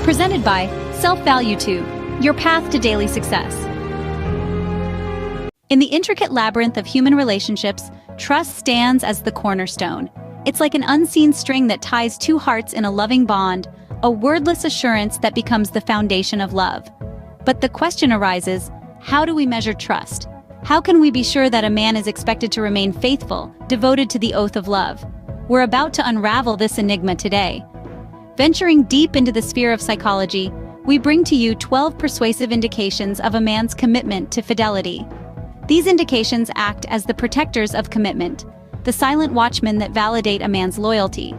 Presented by Self-Value Tube, your path to daily success. In the intricate labyrinth of human relationships, trust stands as the cornerstone. It's like an unseen string that ties two hearts in a loving bond, a wordless assurance that becomes the foundation of love. But the question arises, how do we measure trust? How can we be sure that a man is expected to remain faithful, devoted to the oath of love? We're about to unravel this enigma today. Venturing deep into the sphere of psychology, we bring to you 12 persuasive indications of a man's commitment to fidelity. These indications act as the protectors of commitment, the silent watchmen that validate a man's loyalty.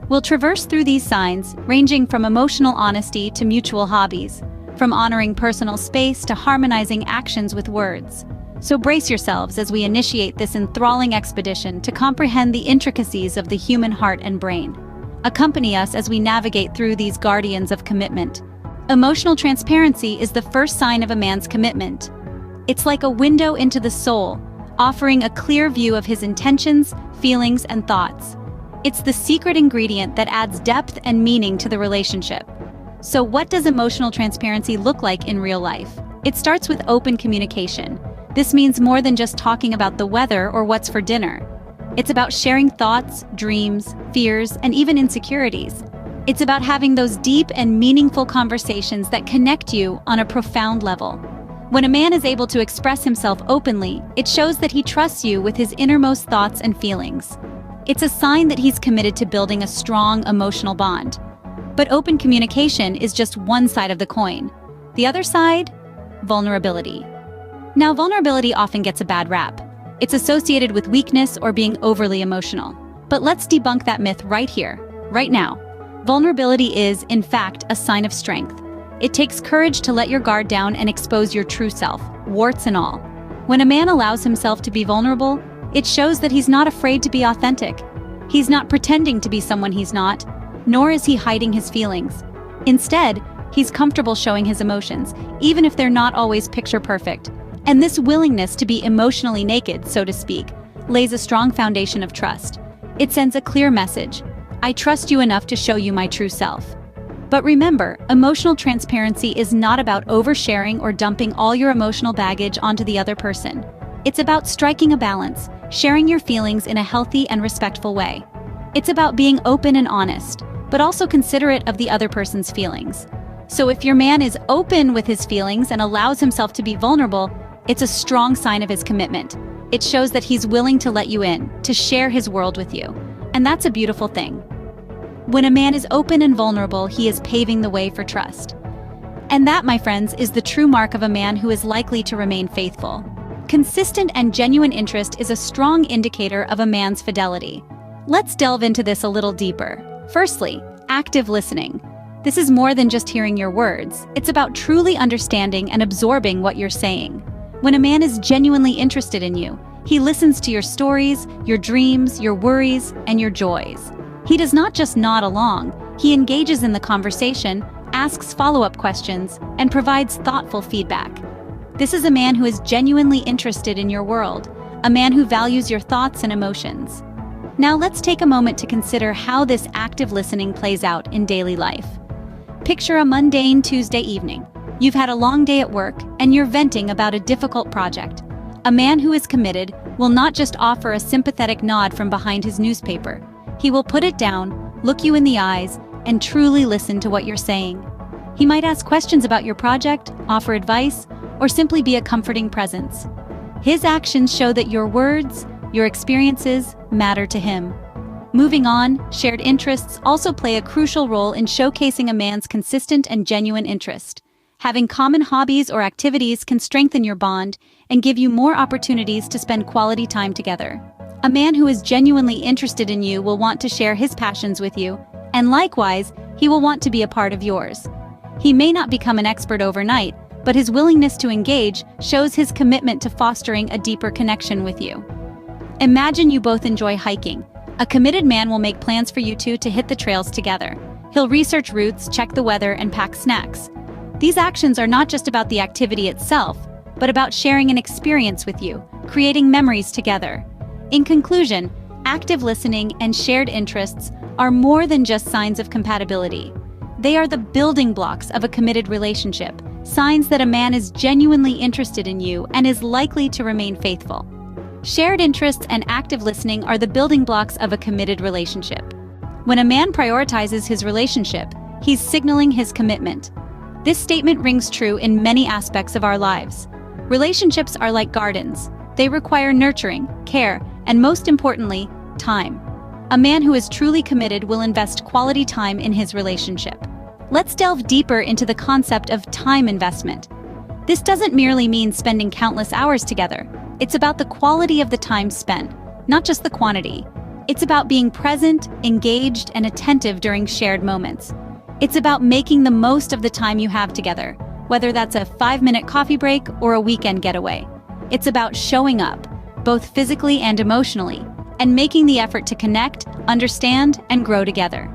We'll traverse through these signs, ranging from emotional honesty to mutual hobbies, from honoring personal space to harmonizing actions with words. So brace yourselves as we initiate this enthralling expedition to comprehend the intricacies of the human heart and brain. Accompany us as we navigate through these guardians of commitment. Emotional transparency is the first sign of a man's commitment. It's like a window into the soul, offering a clear view of his intentions, feelings, and thoughts. It's the secret ingredient that adds depth and meaning to the relationship. So what does emotional transparency look like in real life? It starts with open communication. This means more than just talking about the weather or what's for dinner. It's about sharing thoughts, dreams, fears, and even insecurities. It's about having those deep and meaningful conversations that connect you on a profound level. When a man is able to express himself openly, it shows that he trusts you with his innermost thoughts and feelings. It's a sign that he's committed to building a strong emotional bond. But open communication is just one side of the coin. The other side? Vulnerability. Now, vulnerability often gets a bad rap. It's associated with weakness or being overly emotional. But let's debunk that myth right here, right now. Vulnerability is, in fact, a sign of strength. It takes courage to let your guard down and expose your true self, warts and all. When a man allows himself to be vulnerable, it shows that he's not afraid to be authentic. He's not pretending to be someone he's not, nor is he hiding his feelings. Instead, he's comfortable showing his emotions, even if they're not always picture perfect. And this willingness to be emotionally naked, so to speak, lays a strong foundation of trust. It sends a clear message: I trust you enough to show you my true self. But remember, emotional transparency is not about oversharing or dumping all your emotional baggage onto the other person. It's about striking a balance, sharing your feelings in a healthy and respectful way. It's about being open and honest, but also considerate of the other person's feelings. So if your man is open with his feelings and allows himself to be vulnerable, it's a strong sign of his commitment. It shows that he's willing to let you in, to share his world with you. And that's a beautiful thing. When a man is open and vulnerable, he is paving the way for trust. And that, my friends, is the true mark of a man who is likely to remain faithful. Consistent and genuine interest is a strong indicator of a man's fidelity. Let's delve into this a little deeper. Firstly, active listening. This is more than just hearing your words. It's about truly understanding and absorbing what you're saying. When a man is genuinely interested in you, he listens to your stories, your dreams, your worries, and your joys. He does not just nod along, he engages in the conversation, asks follow-up questions, and provides thoughtful feedback. This is a man who is genuinely interested in your world, a man who values your thoughts and emotions. Now let's take a moment to consider how this active listening plays out in daily life. Picture a mundane Tuesday evening. You've had a long day at work, and you're venting about a difficult project. A man who is committed will not just offer a sympathetic nod from behind his newspaper. He will put it down, look you in the eyes, and truly listen to what you're saying. He might ask questions about your project, offer advice, or simply be a comforting presence. His actions show that your words, your experiences, matter to him. Moving on, shared interests also play a crucial role in showcasing a man's consistent and genuine interest. Having common hobbies or activities can strengthen your bond and give you more opportunities to spend quality time together. A man who is genuinely interested in you will want to share his passions with you, and likewise, he will want to be a part of yours. He may not become an expert overnight, but his willingness to engage shows his commitment to fostering a deeper connection with you. Imagine you both enjoy hiking. A committed man will make plans for you two to hit the trails together. He'll research routes, check the weather, and pack snacks. These actions are not just about the activity itself, but about sharing an experience with you, creating memories together. In conclusion, active listening and shared interests are more than just signs of compatibility. They are the building blocks of a committed relationship, signs that a man is genuinely interested in you and is likely to remain faithful. Shared interests and active listening are the building blocks of a committed relationship. When a man prioritizes his relationship, he's signaling his commitment. This statement rings true in many aspects of our lives. Relationships are like gardens. They require nurturing, care, and most importantly, time. A man who is truly committed will invest quality time in his relationship. Let's delve deeper into the concept of time investment. This doesn't merely mean spending countless hours together. It's about the quality of the time spent, not just the quantity. It's about being present, engaged, and attentive during shared moments. It's about making the most of the time you have together, whether that's a 5-minute coffee break or a weekend getaway. It's about showing up, both physically and emotionally, and making the effort to connect, understand, and grow together.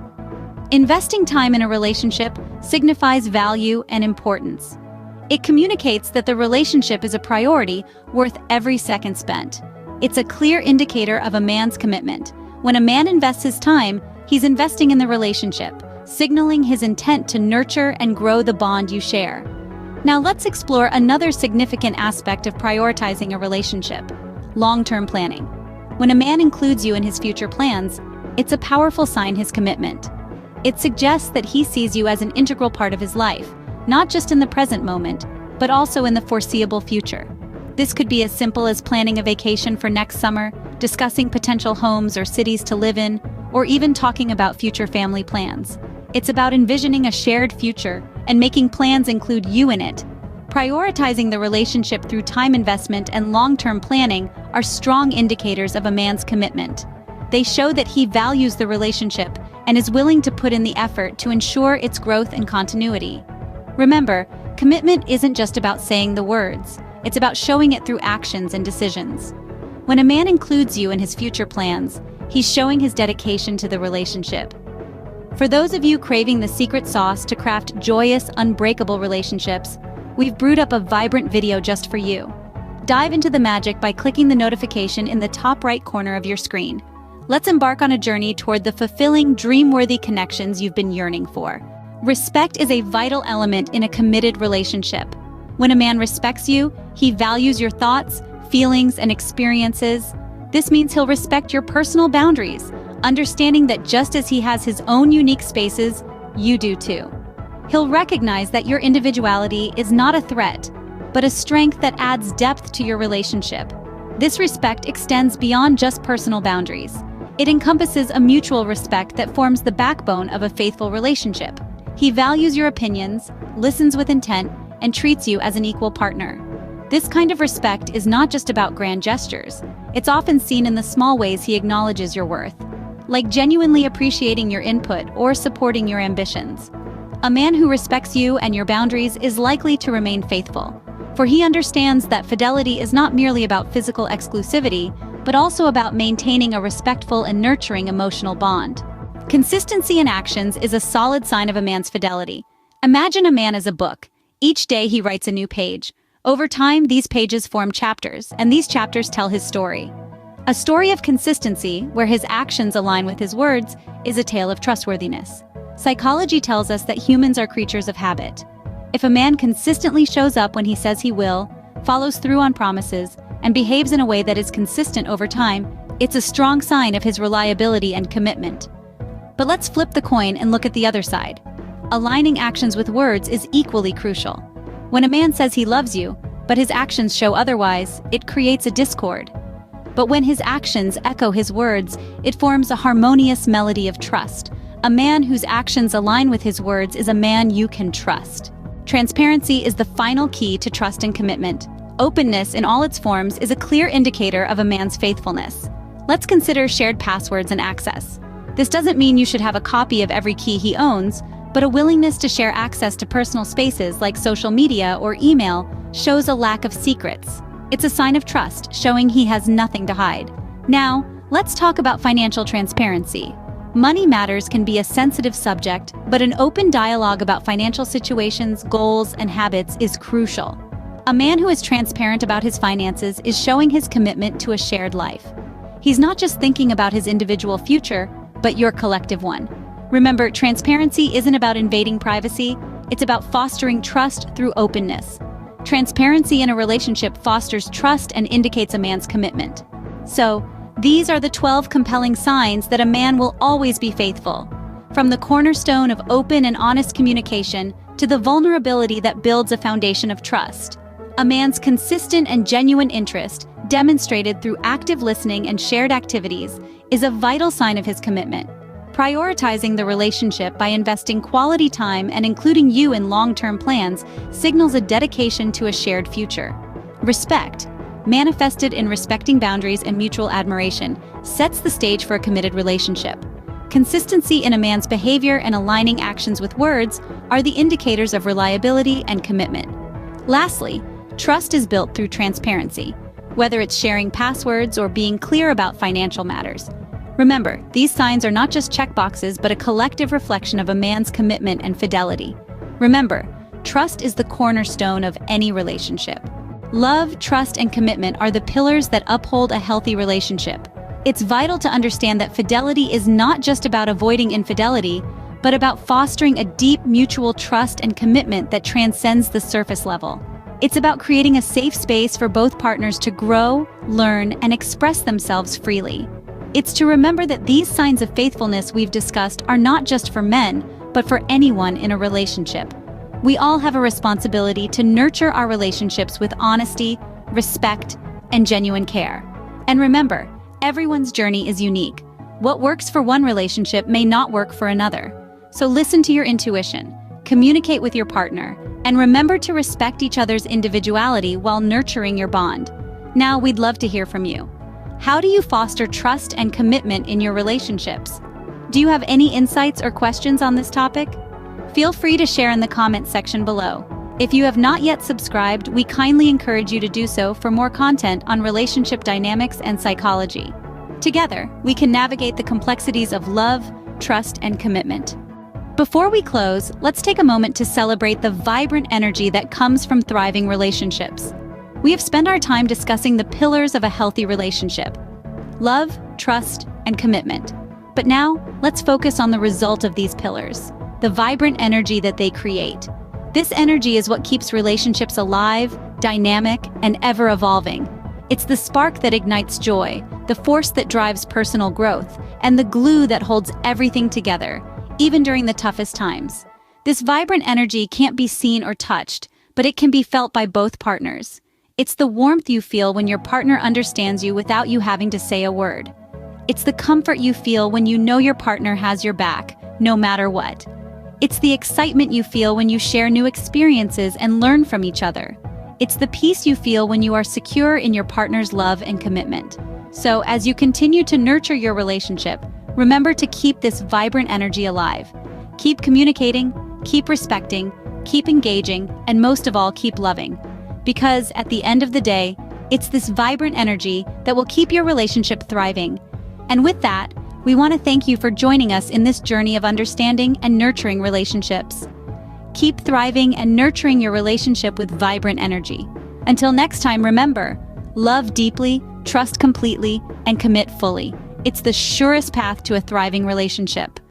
Investing time in a relationship signifies value and importance. It communicates that the relationship is a priority worth every second spent. It's a clear indicator of a man's commitment. When a man invests his time, he's investing in the relationship, signaling his intent to nurture and grow the bond you share. Now let's explore another significant aspect of prioritizing a relationship: long-term planning. When a man includes you in his future plans, it's a powerful sign of his commitment. It suggests that he sees you as an integral part of his life, not just in the present moment, but also in the foreseeable future. This could be as simple as planning a vacation for next summer, discussing potential homes or cities to live in, or even talking about future family plans. It's about envisioning a shared future and making plans include you in it. Prioritizing the relationship through time investment and long-term planning are strong indicators of a man's commitment. They show that he values the relationship and is willing to put in the effort to ensure its growth and continuity. Remember, commitment isn't just about saying the words. It's about showing it through actions and decisions. When a man includes you in his future plans, he's showing his dedication to the relationship. For those of you craving the secret sauce to craft joyous, unbreakable relationships, we've brewed up a vibrant video just for you. Dive into the magic by clicking the notification in the top right corner of your screen. Let's embark on a journey toward the fulfilling, dream-worthy connections you've been yearning for. Respect is a vital element in a committed relationship. When a man respects you, he values your thoughts, feelings, and experiences. This means he'll respect your personal boundaries, understanding that just as he has his own unique spaces, you do too. He'll recognize that your individuality is not a threat, but a strength that adds depth to your relationship. This respect extends beyond just personal boundaries. It encompasses a mutual respect that forms the backbone of a faithful relationship. He values your opinions, listens with intent, and treats you as an equal partner. This kind of respect is not just about grand gestures. It's often seen in the small ways he acknowledges your worth, like genuinely appreciating your input or supporting your ambitions. A man who respects you and your boundaries is likely to remain faithful, for he understands that fidelity is not merely about physical exclusivity, but also about maintaining a respectful and nurturing emotional bond. Consistency in actions is a solid sign of a man's fidelity. Imagine a man as a book. Each day he writes a new page. Over time, these pages form chapters, and these chapters tell his story. A story of consistency, where his actions align with his words, is a tale of trustworthiness. Psychology tells us that humans are creatures of habit. If a man consistently shows up when he says he will, follows through on promises, and behaves in a way that is consistent over time, it's a strong sign of his reliability and commitment. But let's flip the coin and look at the other side. Aligning actions with words is equally crucial. When a man says he loves you, but his actions show otherwise, it creates a discord. But when his actions echo his words, it forms a harmonious melody of trust. A man whose actions align with his words is a man you can trust. Transparency is the final key to trust and commitment. Openness in all its forms is a clear indicator of a man's faithfulness. Let's consider shared passwords and access. This doesn't mean you should have a copy of every key he owns, but a willingness to share access to personal spaces like social media or email shows a lack of secrets. It's a sign of trust, showing he has nothing to hide. Now, let's talk about financial transparency. Money matters can be a sensitive subject, but an open dialogue about financial situations, goals, and habits is crucial. A man who is transparent about his finances is showing his commitment to a shared life. He's not just thinking about his individual future, but your collective one. Remember, transparency isn't about invading privacy, it's about fostering trust through openness. Transparency in a relationship fosters trust and indicates a man's commitment. So, these are the 12 compelling signs that a man will always be faithful. From the cornerstone of open and honest communication to the vulnerability that builds a foundation of trust. A man's consistent and genuine interest, demonstrated through active listening and shared activities, is a vital sign of his commitment. Prioritizing the relationship by investing quality time and including you in long-term plans signals a dedication to a shared future. Respect, manifested in respecting boundaries and mutual admiration, sets the stage for a committed relationship. Consistency in a man's behavior and aligning actions with words are the indicators of reliability and commitment. Lastly, trust is built through transparency, whether it's sharing passwords or being clear about financial matters. Remember, these signs are not just checkboxes but a collective reflection of a man's commitment and fidelity. Remember, trust is the cornerstone of any relationship. Love, trust, and commitment are the pillars that uphold a healthy relationship. It's vital to understand that fidelity is not just about avoiding infidelity, but about fostering a deep mutual trust and commitment that transcends the surface level. It's about creating a safe space for both partners to grow, learn, and express themselves freely. It's to remember that these signs of faithfulness we've discussed are not just for men, but for anyone in a relationship. We all have a responsibility to nurture our relationships with honesty, respect, and genuine care. And remember, everyone's journey is unique. What works for one relationship may not work for another. So listen to your intuition, communicate with your partner, and remember to respect each other's individuality while nurturing your bond. Now, we'd love to hear from you. How do you foster trust and commitment in your relationships? Do you have any insights or questions on this topic? Feel free to share in the comments section below. If you have not yet subscribed, we kindly encourage you to do so for more content on relationship dynamics and psychology. Together, we can navigate the complexities of love, trust, and commitment. Before we close, let's take a moment to celebrate the vibrant energy that comes from thriving relationships. We have spent our time discussing the pillars of a healthy relationship: love, trust, and commitment. But now, let's focus on the result of these pillars, the vibrant energy that they create. This energy is what keeps relationships alive, dynamic, and ever-evolving. It's the spark that ignites joy, the force that drives personal growth, and the glue that holds everything together, even during the toughest times. This vibrant energy can't be seen or touched, but it can be felt by both partners. It's the warmth you feel when your partner understands you without you having to say a word. It's the comfort you feel when you know your partner has your back, no matter what. It's the excitement you feel when you share new experiences and learn from each other. It's the peace you feel when you are secure in your partner's love and commitment. So, as you continue to nurture your relationship, remember to keep this vibrant energy alive. Keep communicating, keep respecting, keep engaging, and most of all, keep loving. Because at the end of the day, it's this vibrant energy that will keep your relationship thriving. And with that, we want to thank you for joining us in this journey of understanding and nurturing relationships. Keep thriving and nurturing your relationship with vibrant energy. Until next time, remember, love deeply, trust completely, and commit fully. It's the surest path to a thriving relationship.